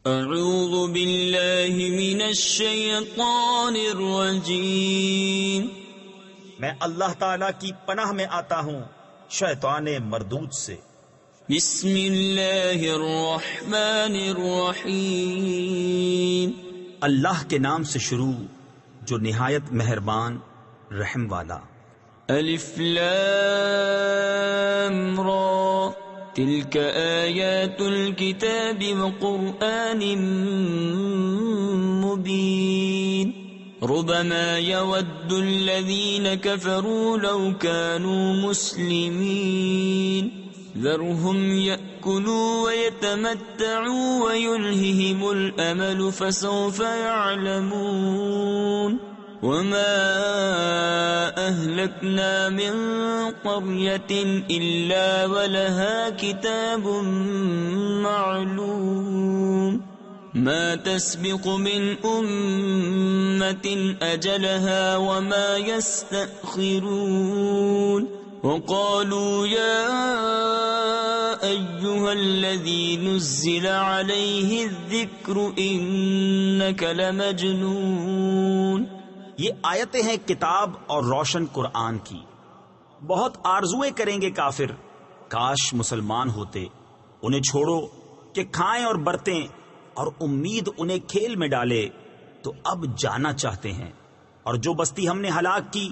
اعوذ باللہ من الشیطان الرجیم، میں اللہ تعالی کی پناہ میں آتا ہوں شیطان مردود سے۔ بسم اللہ الرحمن الرحیم، اللہ کے نام سے شروع جو نہایت مہربان رحم والا۔ الف لام را، تلک آیات الکتاب وقرآن مبین، ربما يود الذين كفروا لو كانوا مسلمين، ذرهم يأكلوا ويتمتعوا ويلههم الأمل فسوف يعلمون، وما أهلكنا من قرية إلا ولها كتاب معلوم، ما تسبق من أمة أجلها وما يستأخرون، وقالوا يا أيها الذي نزل عليه الذكر إنك لمجنون۔ یہ آیتیں ہیں کتاب اور روشن قرآن کی۔ بہت آرزویں کریں گے کافر، کاش مسلمان ہوتے۔ انہیں چھوڑو کہ کھائیں اور برتیں، اور امید انہیں کھیل میں ڈالے تو اب جانا چاہتے ہیں۔ اور جو بستی ہم نے ہلاک کی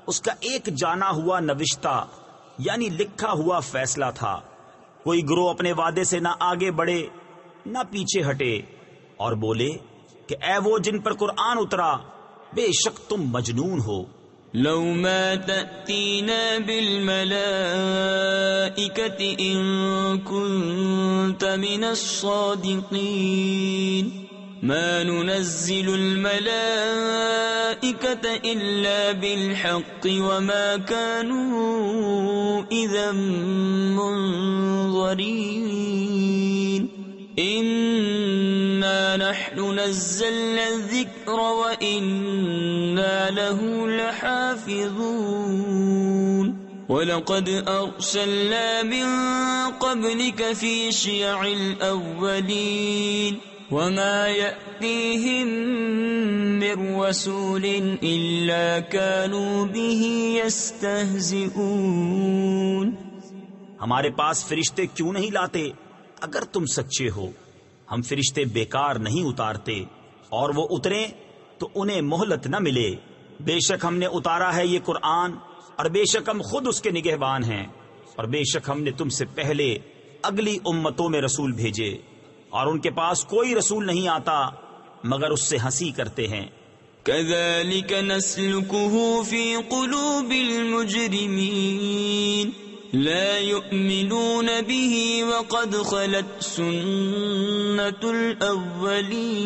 اس کا ایک جانا ہوا نوشتہ یعنی لکھا ہوا فیصلہ تھا۔ کوئی گروہ اپنے وعدے سے نہ آگے بڑھے نہ پیچھے ہٹے، اور بولے کہ اے وہ جن پر قرآن اترا، بے شک تم مجنون ہو۔ لو ما تأتينا بالملائكة إن كنت من الصادقين، ما ننزل الملائكة إلا بالحق وما كانوا إذا منظرين، إنا نحن نزلنا الذكر وإنا له لحافظون، ولقد أرسلنا من قبلك في شيع الأولين، وما يأتيهم من رسول إلا كانوا به يستهزئون۔ ہمارے پاس فرشتے کیوں نہیں لاتے اگر تم سچے ہو؟ ہم فرشتے بیکار نہیں اتارتے، اور وہ اتریں تو انہیں مہلت نہ ملے۔ بے شک ہم نے اتارا ہے یہ قرآن، اور بے شک ہم خود اس کے نگہبان ہیں، اور بے شک ہم نے تم سے پہلے اگلی امتوں میں رسول بھیجے، اور ان کے پاس کوئی رسول نہیں آتا مگر اس سے ہنسی کرتے ہیں۔ كذلك نسلكه في قلوب المجرمين، لا يؤمنون به وقد خلت سنة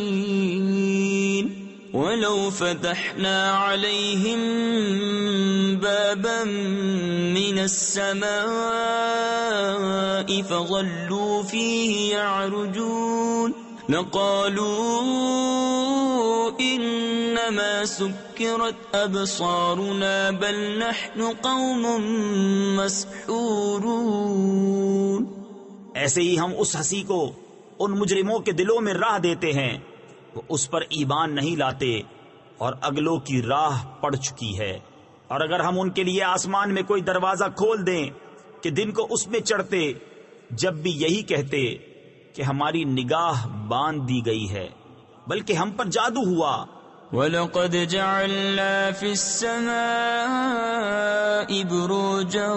الأولين، ولو فتحنا عليهم بابا من السماء فظلوا فيه يعرجون لقالوا إنما سكرت أبصارنا بل نحن قوم مسحورون۔ ایسے ہی ہم اس ہنسی کو ان مجرموں کے دلوں میں راہ دیتے ہیں، وہ اس پر ایمان نہیں لاتے، اور اگلوں کی راہ پڑ چکی ہے۔ اور اگر ہم ان کے لیے آسمان میں کوئی دروازہ کھول دیں کہ دن کو اس میں چڑھتے، جب بھی یہی کہتے کہ ہماری نگاہ باندھ دی گئی ہے، بلکہ ہم پر جادو ہوا۔ وَلَقَدْ جَعَلْنَا فِي السَّمَاءِ بُرُوجًا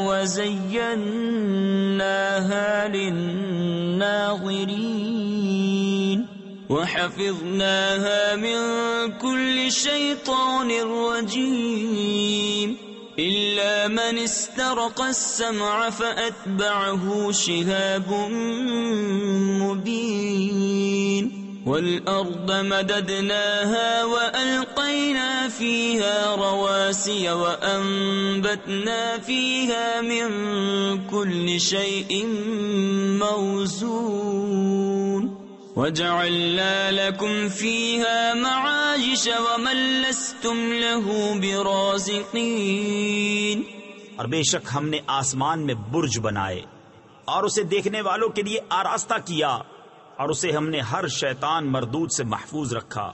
وَزَيَّنَّاهَا لِلنَّاظِرِينَ وَحَفِظْنَاهَا مِن كُلِّ شَيْطَانٍ رَجِيمٍ إِلَّا مَنِ اسْتَرَقَ السَّمْعَ فَأَتْبَعَهُ شِهَابٌ مُبِينٌ وَالْأَرْضَ مَدَدْنَاهَا وَأَلْقَيْنَا فِيهَا رَوَاسِيَ وَأَنبَتْنَا فِيهَا مِن كُلِّ شَيْءٍ مَّوْزُونٍ وَجَعَلْنَا لَكُمْ فِيهَا مَعَايِشَ وَمَن لَّسْتُمْ لَهُ بِرَازِقِينَ۔ اور بے شک ہم نے آسمان میں برج بنائے اور اسے دیکھنے والوں کے لیے آراستہ کیا، اور اسے ہم نے ہر شیطان مردود سے محفوظ رکھا،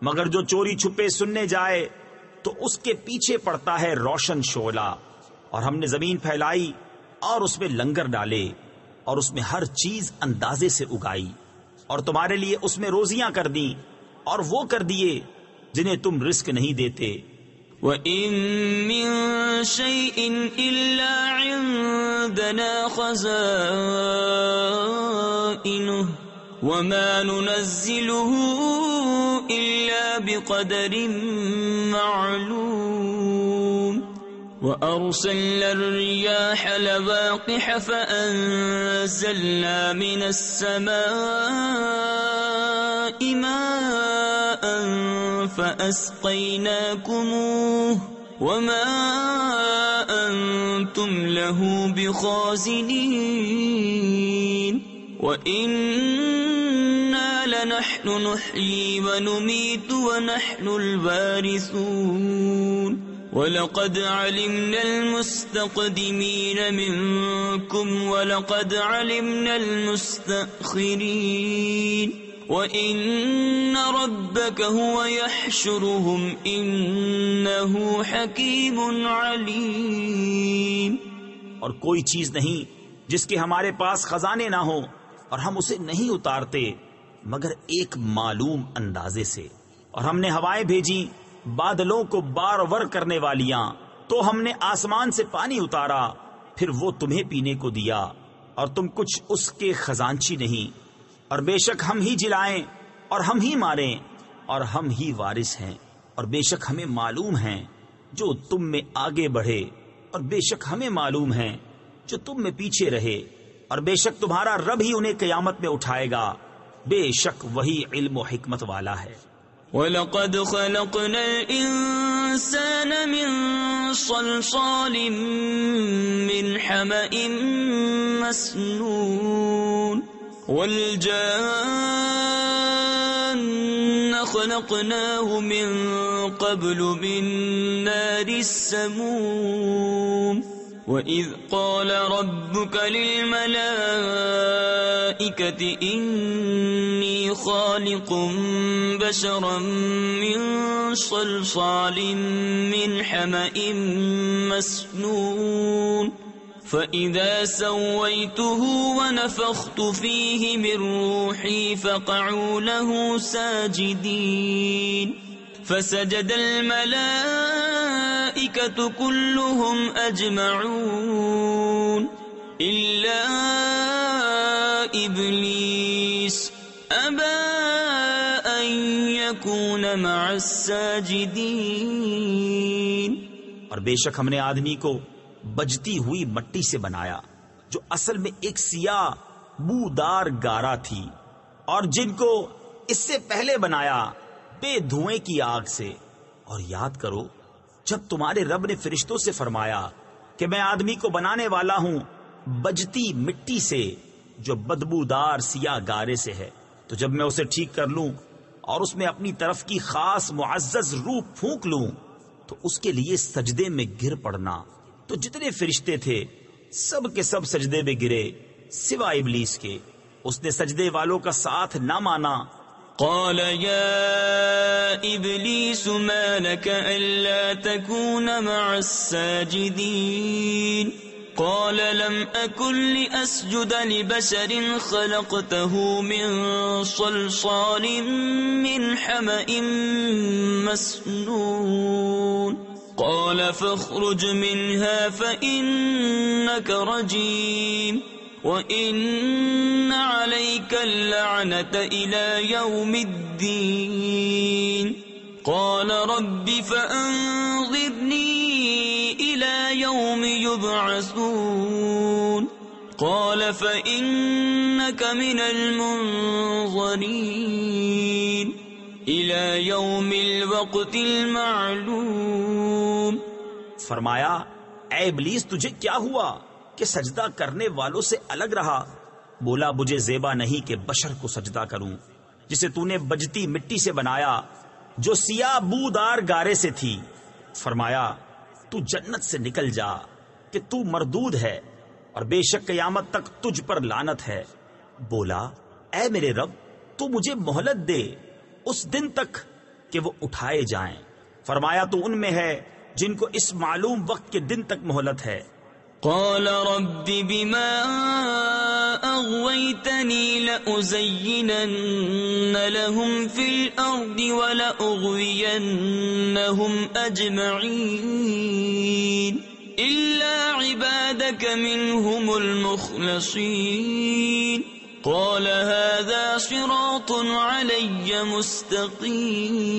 مگر جو چوری چھپے سننے جائے تو اس کے پیچھے پڑتا ہے روشن شعلہ۔ اور ہم نے زمین پھیلائی اور اس میں لنگر ڈالے اور اس میں ہر چیز اندازے سے اگائی، اور تمہارے لیے اس میں روزیاں کر دیں اور وہ کر دیے جنہیں تم رزق نہیں دیتے۔ وَإِن مِّن شَيْءٍ إِلَّا عِندَنَا خَزَائِنُهُ وَمَا نُنَزِّلُهُ إِلَّا بِقَدَرٍ مَّعْلُومٍ وَأَرْسَلْنَا الرِّيَاحَ لَوَاقِحَ فَأَنزَلْنَا مِنَ السَّمَاءِ مَاءً فَأَسْقَيْنَاكُمُوهُ وَمَا أَنتُمْ لَهُ بِخَازِنِينَ وَإِنَّا لَنَحْنُ نُحْيِي وَنُمِيتُ وَنَحْنُ الْوَارِثُونَ وَلَقَدْ عَلِمْنَا الْمُسْتَقْدِمِينَ مِنكُمْ وَلَقَدْ عَلِمْنَا الْمُسْتَأْخِرِينَ وَإِنَّ رَبَّكَ هُوَ يَحْشُرُهُمْ إِنَّهُ حَكِيمٌ عَلِيمٌ۔ اور کوئی چیز نہیں جس کے ہمارے پاس خزانے نہ ہوں اور ہم اسے نہیں اتارتے مگر ایک معلوم اندازے سے۔ اور ہم نے ہوائیں بھیجی بادلوں کو بارور کرنے والیاں، تو ہم نے آسمان سے پانی اتارا، پھر وہ تمہیں پینے کو دیا، اور تم کچھ اس کے خزانچی نہیں۔ اور بے شک ہم ہی جلائیں اور ہم ہی ماریں اور ہم ہی وارث ہیں، اور بے شک ہمیں معلوم ہیں جو تم میں آگے بڑھے، اور بے شک ہمیں معلوم ہیں جو تم میں پیچھے رہے، اور بے شک تمہارا رب ہی انہیں قیامت میں اٹھائے گا، بے شک وہی علم و حکمت والا ہے۔ وَلَقَدْ خَلَقْنَا الْإِنسَانَ مِنْ صَلْصَالٍ مِّنْ حَمَإٍ مَّسْنُونٍ وَالْجَانَّ خَلَقْنَاهُ مِنْ قَبْلُ مِنْ نَارِ السَّمُومِ وَإِذْ قَالَ رَبُّكَ لِلْمَلَائِكَةِ إِنِّي خَالِقٌ بَشَرًا مِّن صَلْصَالٍ مِّنْ حَمَإٍ مَّسْنُونٍ فَإِذَا سَوَّيْتُهُ وَنَفَخْتُ فِيهِ مِن رُّوحِي فَقَعُوا لَهُ سَاجِدِينَ فَسَجَدَ الْمَلَائِكَةُ كُلُّهُمْ أَجْمَعُونَ إِلَّا إِبْلِيسَ أَبَى أَن يَكُونَ مَعَ السَّاجِدِينَ۔ اور بے شک ہم نے آدمی کو بجتی ہوئی مٹی سے بنایا، جو اصل میں ایک سیاہ بودار گارا تھی، اور جن کو اس سے پہلے بنایا بے دھوئیں کی آگ سے۔ اور یاد کرو جب تمہارے رب نے فرشتوں سے فرمایا کہ میں آدمی کو بنانے والا ہوں بجتی مٹی سے جو بدبودار سیاہ گارے سے ہے، تو جب میں اسے ٹھیک کر لوں اور اس میں اپنی طرف کی خاص معزز روح پھونک لوں تو اس کے لیے سجدے میں گر پڑنا۔ تو جتنے فرشتے تھے سب کے سب سجدے میں گرے سوائے ابلیس کے، اس نے سجدے والوں کا ساتھ نہ مانا۔ قال يا إبليس ما لك ألا تكون مع الساجدين قال لم أكن لأسجد لبشر خلقته من صلصال من حمأ مسنون قال فاخرج منها فإنك رجيم وَإِنَّ عَلَيْكَ اللَّعْنَةَ إِلَى يَوْمِ الدِّينِ قَالَ رَبِّ فَأَنظِرْنِي إِلَى يَوْمِ يُبْعَثُونَ قَالَ فَإِنَّكَ مِنَ الْمُنظَرِينَ إِلَى يَوْمِ الْوَقْتِ الْمَعْلُومِ۔ فرمایا اے ابلیس تجھے کیا ہوا کہ سجدہ کرنے والوں سے الگ رہا؟ بولا مجھے زیبا نہیں کہ بشر کو سجدہ کروں جسے تو نے بجتی مٹی سے بنایا جو سیاہ بودار گارے سے تھی۔ فرمایا تو جنت سے نکل جا کہ تو مردود ہے اور بے شک قیامت تک تجھ پر لعنت ہے۔ بولا اے میرے رب تو مجھے مہلت دے اس دن تک کہ وہ اٹھائے جائیں۔ فرمایا تو ان میں ہے جن کو اس معلوم وقت کے دن تک مہلت ہے۔ قال رب بما أغويتني لأزينن لهم في الأرض ولأغوينهم أجمعين إلا عبادك منهم المخلصين قال هذا صراط علي مستقيم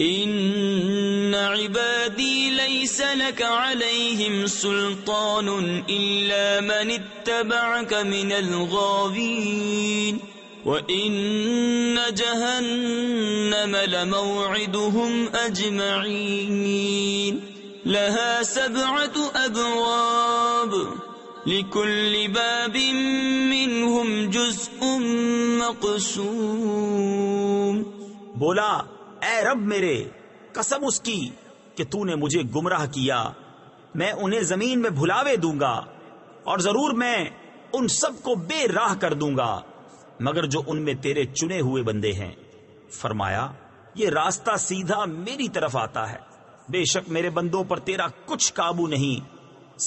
إن عبادي ليس لك عليهم سلطان إلا من اتبعك من الغاوين وإن جهنم لموعدهم أجمعين لها 7 أبواب لكل باب منهم جزء مقسوم۔ بولا اے رب میرے، قسم اس کی کہ تو نے مجھے گمراہ کیا، میں انہیں زمین میں بھلاوے دوں گا اور ضرور میں ان سب کو بے راہ کر دوں گا مگر جو ان میں تیرے چنے ہوئے بندے ہیں۔ فرمایا یہ راستہ سیدھا میری طرف آتا ہے، بے شک میرے بندوں پر تیرا کچھ قابو نہیں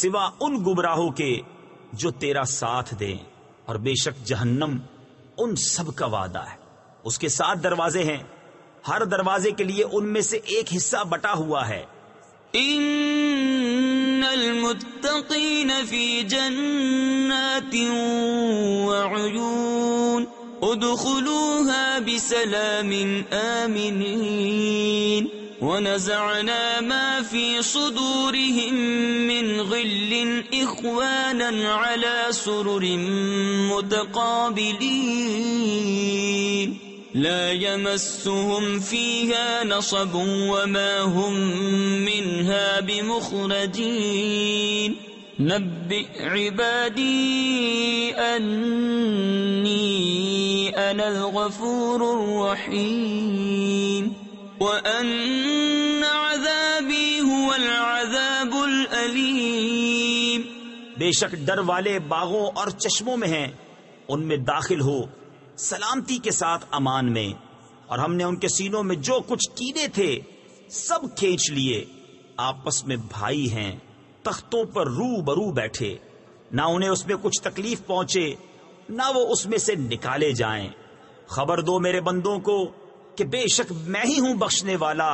سوا ان گمراہوں کے جو تیرا ساتھ دیں، اور بے شک جہنم ان سب کا وعدہ ہے۔ اس کے 7 دروازے ہیں، ہر دروازے کے لیے ان میں سے ایک حصہ بٹا ہوا ہے۔ ان المتقین فی جنات وعیون ادخلوها بسلام آمنین ونزعنا ما في صدورهم من غل اخوانا على سرر متقابلين لا يمسهم فيها نصب وما هم منها بمخرجين نبئ عبادي أني أنا الغفور الرحيم وأن عذابي هو العذاب الأليم۔ بے شک ڈر والے باغوں اور چشموں میں ہیں، ان میں داخل ہو سلامتی کے ساتھ امان میں، اور ہم نے ان کے سینوں میں جو کچھ کینے تھے سب کھینچ لیے، آپس میں بھائی ہیں، تختوں پر رو برو بیٹھے، نہ انہیں اس میں کچھ تکلیف پہنچے نہ وہ اس میں سے نکالے جائیں۔ خبر دو میرے بندوں کو کہ بے شک میں ہی ہوں بخشنے والا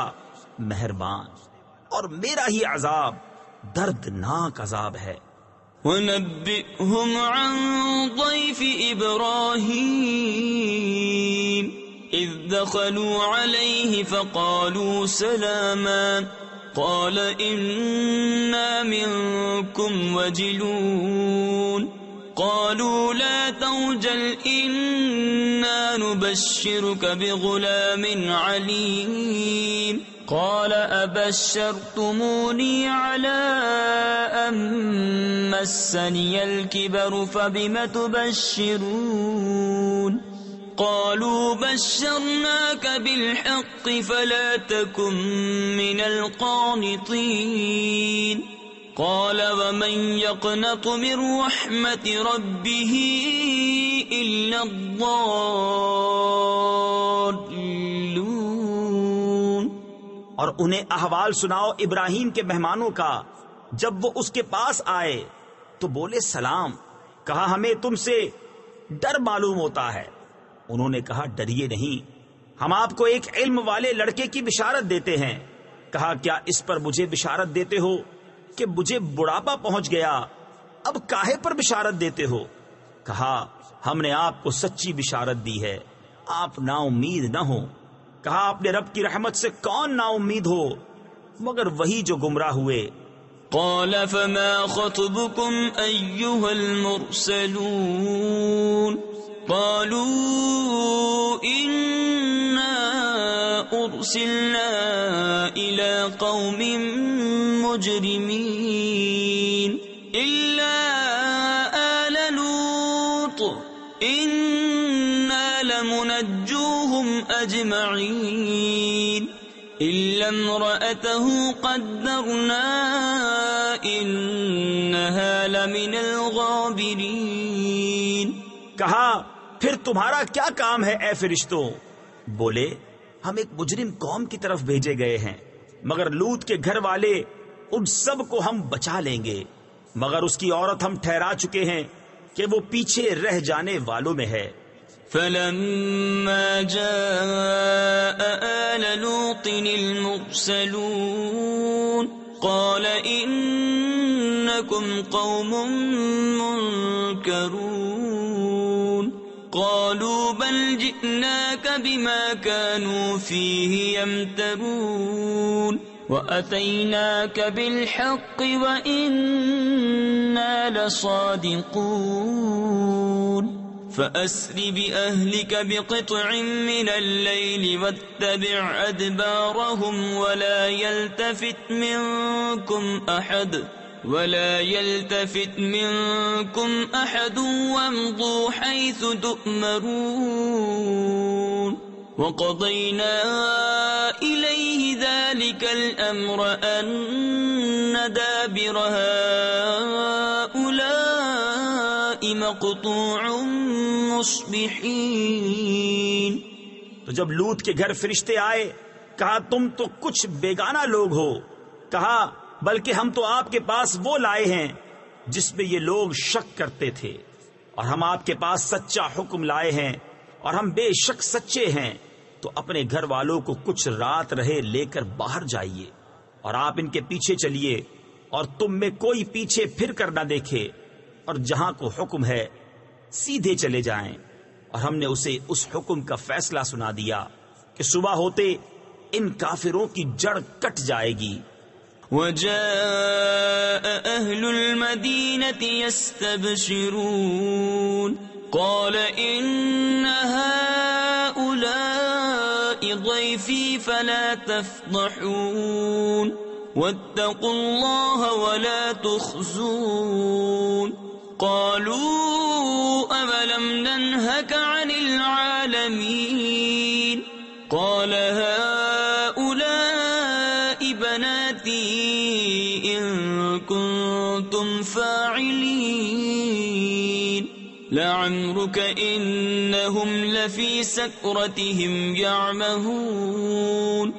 مہربان، اور میرا ہی عذاب دردناک عذاب ہے۔ وَنَبِّئْهُمْ عَنْ ضَيْفِ إِبْرَاهِيمَ إِذْ دَخَلُوا عَلَيْهِ فَقَالُوا سَلَامًا قَالَ إِنَّا مِنْكُمْ وَجِلُونَ قَالُوا لَا تَوْجَلْ إِنَّا نُبَشِّرُكَ بِغُلَامٍ عَلِيمٍ قال أبشرتموني على أن مسني الكبر فبم تبشرون قالوا بشرناك بالحق فلا تكن من القانطين قال ومن يقنط من رحمة ربه إلا الضالون۔ اور انہیں احوال سناؤ ابراہیم کے مہمانوں کا، جب وہ اس کے پاس آئے تو بولے سلام، کہا ہمیں تم سے ڈر معلوم ہوتا ہے۔ انہوں نے کہا ڈریے نہیں، ہم آپ کو ایک علم والے لڑکے کی بشارت دیتے ہیں۔ کہا کیا اس پر مجھے بشارت دیتے ہو کہ مجھے بڑھاپا پہنچ گیا، اب کاہے پر بشارت دیتے ہو؟ کہا ہم نے آپ کو سچی بشارت دی ہے، آپ نا امید نہ ہو۔ کہا اپنے رب کی رحمت سے کون نا امید ہو مگر وہی جو گمراہ ہوئے۔ قال فما خطبكم أيها المرسلون قالوا إنا أرسلنا إلى قوم مجرمين إلا آل لوط إنا لمنجوهم أجمعين إلا امرأته قدرنا إنها لمن الغابرين۔ کہا پھر تمہارا کیا کام ہے اے فرشتوں؟ بولے ہم ایک مجرم قوم کی طرف بھیجے گئے ہیں، مگر لوط کے گھر والے ان سب کو ہم بچا لیں گے، مگر اس کی عورت ہم ٹھہرا چکے ہیں کہ وہ پیچھے رہ جانے والوں میں ہے۔ فلما جاء آل لوط المرسلون قال إنكم قوم منكرون قالوا بل جئناك بما كانوا فيه يمترون وأتيناك بالحق وإنا لصادقون فأسر بأهلك بقطع من الليل واتبع أدبارهم ولا يلتفت منكم أحد وامضوا حيث تؤمرون وقضينا إليه ذلك الأمر أن دابر هؤلاء مقطوع مصبحين۔ تو جب لوط کے گھر فرشتے آئے کہا تم تو کچھ بیگانہ لوگ ہو، کہا بلکہ ہم تو آپ کے پاس وہ لائے ہیں جس میں یہ لوگ شک کرتے تھے، اور ہم آپ کے پاس سچا حکم لائے ہیں اور ہم بے شک سچے ہیں، تو اپنے گھر والوں کو کچھ رات رہے لے کر باہر جائیے اور آپ ان کے پیچھے چلیے اور تم میں کوئی پیچھے پھر کر نہ دیکھے، اور جہاں کو حکم ہے سیدھے چلے جائیں۔ اور ہم نے اسے اس حکم کا فیصلہ سنا دیا کہ صبح ہوتے ان کافروں کی جڑ کٹ جائے گی۔ وجاء أهل المدينة يستبشرون قال إن هؤلاء ضيفي فلا تفضحون واتقوا الله ولا تخزون قالوا أولم ننهك عن العالمين قال هؤلاء بناتي إن كنتم فاعلين لعمرك إنهم لفي سكرتهم يعمهون۔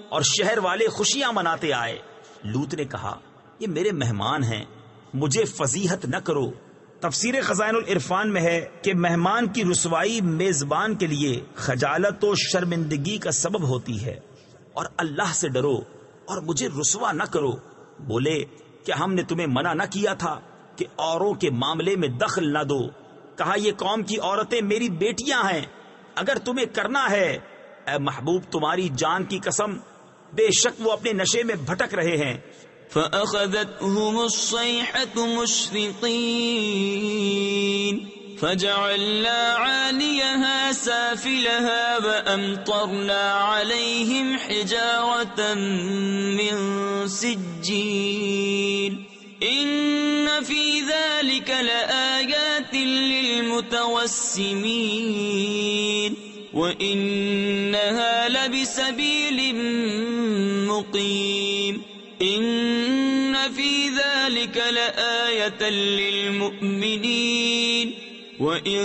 اور شہر والے خوشیاں مناتے آئے۔ لوط نے کہا یہ میرے مہمان ہیں، مجھے فضیحت نہ کرو۔ تفسیر خزائن العرفان میں ہے کہ مہمان کی رسوائی میزبان کے لیے خجالت و شرمندگی کا سبب ہوتی ہے، اور اللہ سے ڈرو اور مجھے رسوا نہ کرو۔ بولے کیا ہم نے تمہیں منع نہ کیا تھا کہ اوروں کے معاملے میں دخل نہ دو؟ کہا یہ قوم کی عورتیں میری بیٹیاں ہیں، اگر تمہیں کرنا ہے اے محبوب تمہاری جان کی قسم بے شک وہ اپنے نشے میں بھٹک رہے ہیں۔ فأخذتهم الصيحة مشرقين فجعلنا عاليها سافلها وأمطرنا عليهم حجارة من سجيل إن في ذلك لآيات للمتوسمين وإنها لبسبيل مقيم إن في ذلك لآية للمؤمنين وإن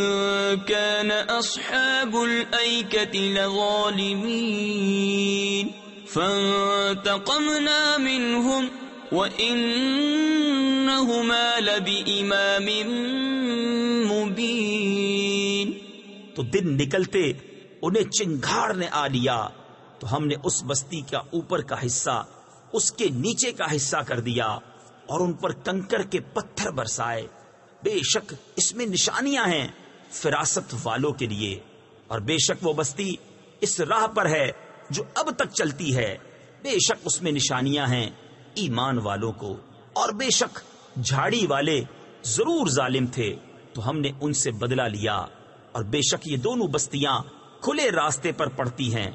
كان أصحاب الأيكة لظالمين فانتقمنا منهم وإنهما لبإمام مبين۔ تو دن نکلتے انہیں چنگھاڑ نے آ لیا، تو ہم نے اس بستی کا اوپر کا حصہ اس کے نیچے کا حصہ کر دیا اور ان پر کنکر کے پتھر برسائے۔ بے شک اس میں نشانیاں ہیں فراست والوں کے لیے، اور بے شک وہ بستی اس راہ پر ہے جو اب تک چلتی ہے، بے شک اس میں نشانیاں ہیں ایمان والوں کو۔ اور بے شک جھاڑی والے ضرور ظالم تھے، تو ہم نے ان سے بدلہ لیا، اور بے شک یہ دونوں بستیاں کھلے راستے پر پڑتی ہیں۔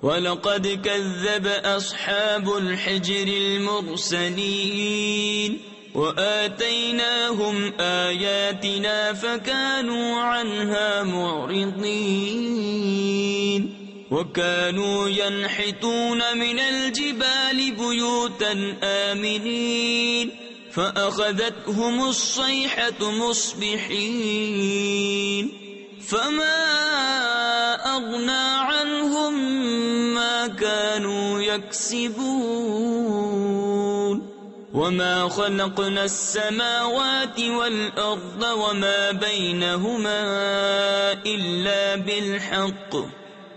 وَلَقَدْ كَذَّبَ أَصْحَابُ الْحِجْرِ الْمُرْسَلِينَ وَآتَيْنَاهُمْ آيَاتِنَا فَكَانُوا عَنْهَا مُعْرِضِينَ وَكَانُوا يَنْحِتُونَ مِنَ الْجِبَالِ بُيُوتًا آمِنِينَ فَأَخَذَتْهُمُ الصَّيْحَةُ مُصْبِحِينَ فما أغنى عنهم ما كانوا يكسبون وما خلقنا السماوات والأرض وما بينهما إلا بالحق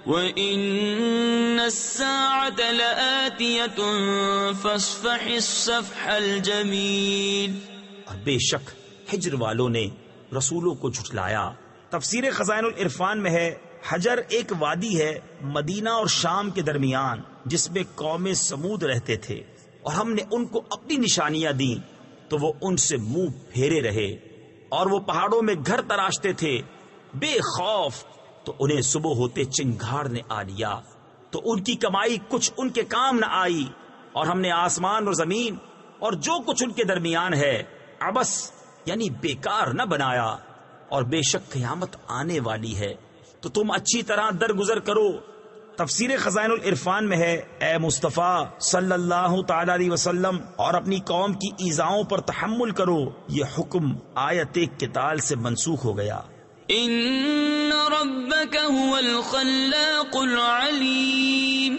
وَإِنَّ السَّاعَةَ لَآتِيَةٌ فَاصْفَحِ الصَّفْحَ الْجَمِيلَ۔ اور بے شک ہجر والوں نے رسولوں کو جھٹلایا۔ تفسیر خزائن العرفان میں ہے حجر ایک وادی ہے مدینہ اور شام کے درمیان جس میں قوم سمود رہتے تھے، اور ہم نے ان کو اپنی نشانیاں دیں تو وہ ان سے منہ پھیرے رہے، اور وہ پہاڑوں میں گھر تراشتے تھے بے خوف، تو انہیں صبح ہوتے چنگھاڑ نے آ لیا تو ان کی کمائی کچھ ان کے کام نہ آئی، اور ہم نے آسمان اور زمین اور جو کچھ ان کے درمیان ہے عبث یعنی بیکار نہ بنایا، اور بے شک قیامت آنے والی ہے تو تم اچھی طرح درگزر کرو۔ تفسیر خزائن العرفان میں ہے اے مصطفیٰ صلی اللہ تعالی علیہ وسلم اور اپنی قوم کی ایذاؤں پر تحمل کرو، یہ حکم آیت قتال سے منسوخ ہو گیا۔ ان ربك هو الخلاق العليم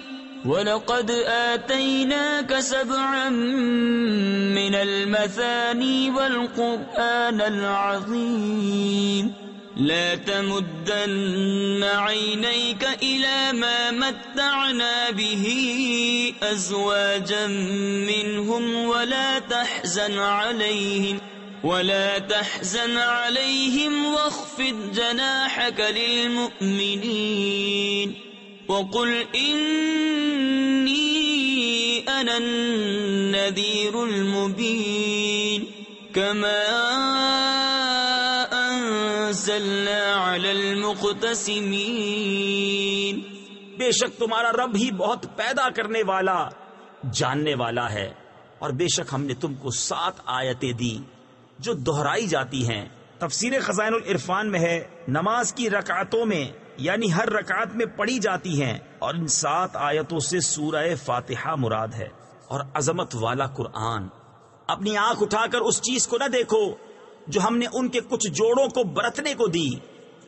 وَلَقَدْ آتَيْنَاكَ سَبْعًا مِّنَ الْمَثَانِي وَالْقُرْآنَ الْعَظِيمَ لَا تَمُدَّنَّ عَيْنَيْكَ إِلَى مَا مَتَّعْنَا بِهِ أَزْوَاجًا مِّنْهُمْ ولا تحزن عليهم واخفض جناحك للمؤمنين وقل إني أنا النذير المبين كما أنزلنا على المقتسمين۔ بے شک تمہارا رب ہی بہت پیدا کرنے والا جاننے والا ہے، اور بے شک ہم نے تم کو 7 آیتیں دی جو دہرائی جاتی ہیں۔ تفسیر خزائن العرفان میں ہے نماز کی رکعتوں میں یعنی ہر رکعت میں پڑھی جاتی ہیں، اور ان 7 آیتوں سے سورہ فاتحہ مراد ہے۔ اور عظمت والا قرآن، اپنی آنکھ اٹھا کر اس چیز کو نہ دیکھو جو ہم نے ان کے کچھ جوڑوں کو برتنے کو دی،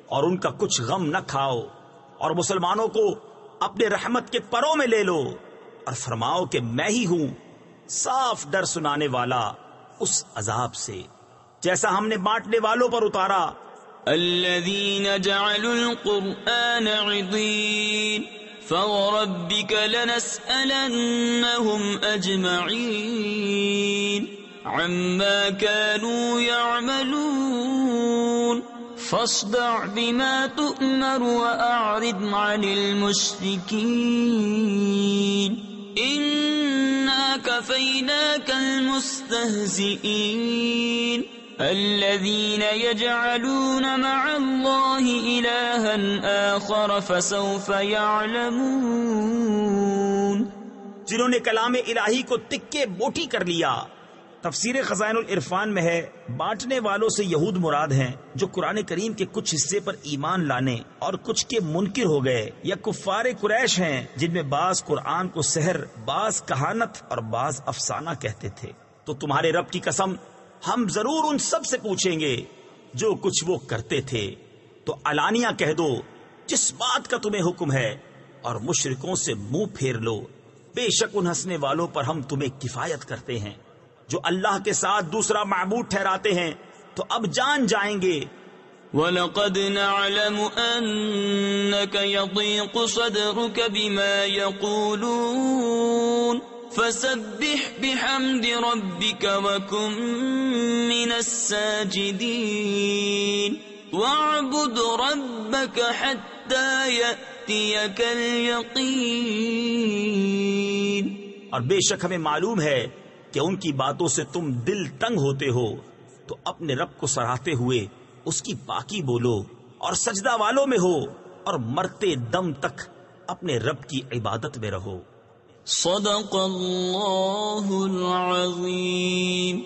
اور ان کا کچھ غم نہ کھاؤ، اور مسلمانوں کو اپنے رحمت کے پروں میں لے لو، اور فرماؤ کہ میں ہی ہوں صاف ڈر سنانے والا اس عذاب سے جیسا ہم نے بانٹنے والوں پر اتارا۔ الذين جعلوا القرآن عضين فوربك لنسألنهم أجمعين عما كانوا يعملون فاصدع بما تؤمر وأعرض عن المشركين إنا كفيناك المستهزئين الذين يجعلون مع الله إلها آخر فسوف يعلمون۔ جنہوں نے کلام الہی کو تکے بوٹی کر لیا۔ تفسیر خزائن العرفان میں ہے بانٹنے والوں سے یہود مراد ہیں جو قرآن کریم کے کچھ حصے پر ایمان لانے اور کچھ کے منکر ہو گئے، یا کفار قریش ہیں جن میں بعض قرآن کو سحر، بعض کہانت اور بعض افسانہ کہتے تھے۔ تو تمہارے رب کی قسم ہم ضرور ان سب سے پوچھیں گے جو کچھ وہ کرتے تھے، تو علانیہ کہہ دو جس بات کا تمہیں حکم ہے، اور مشرکوں سے منہ پھیر لو، بے شک ان ہنسنے والوں پر ہم تمہیں کفایت کرتے ہیں جو اللہ کے ساتھ دوسرا معبود ٹھہراتے ہیں، تو اب جان جائیں گے۔ وَلَقَدْ نَعْلَمُ أَنَّكَ يَضِيقُ صَدْرُكَ بِمَا يَقُولُونَ فَسَبِّحْ بِحَمْدِ رَبِّكَ وَكُن مِّنَ السَّاجِدِينَ وَاعْبُدْ رَبَّكَ حَتَّى يَأْتِيَكَ الْيَقِينُ۔ اور بے شک ہمیں معلوم ہے کہ ان کی باتوں سے تم دل تنگ ہوتے ہو، تو اپنے رب کو سراہتے ہوئے اس کی پاکی بولو، اور سجدہ والوں میں ہو، اور مرتے دم تک اپنے رب کی عبادت میں رہو۔ صدق اللہ العظیم۔